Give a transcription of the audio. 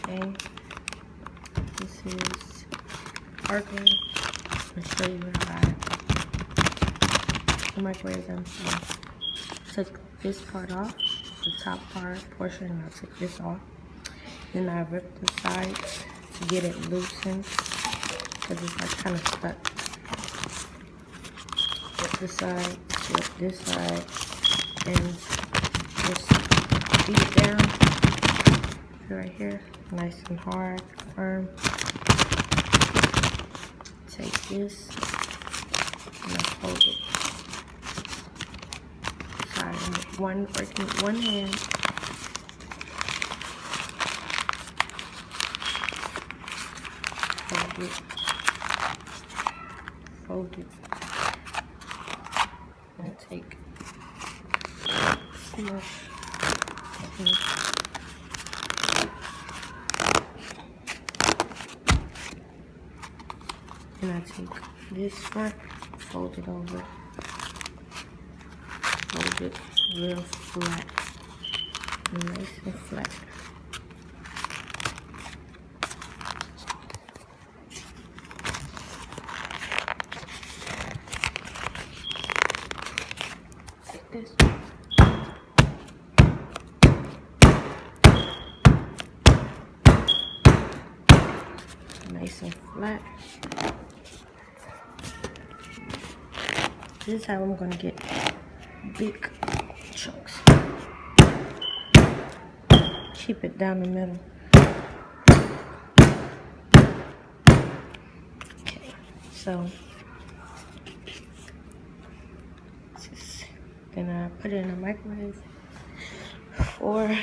Okay, this is argon. I'll show you how I microwave them. So took this part off, the top portion. I'll take this off. Then I rip the sides to get it loosened because it's like kind of stuck. Rip the side, rip this side, and just beat it down. Right here, nice and hard, firm. Take this and I hold it. Sorry, working with one hand. Fold it. Fold it. And take smush. And I take this front, fold it over, fold it real flat, nice and flat. Take this. Nice and flat. This is how I'm gonna get big chunks. Keep it down the middle. Okay, so then I put it in the microwave for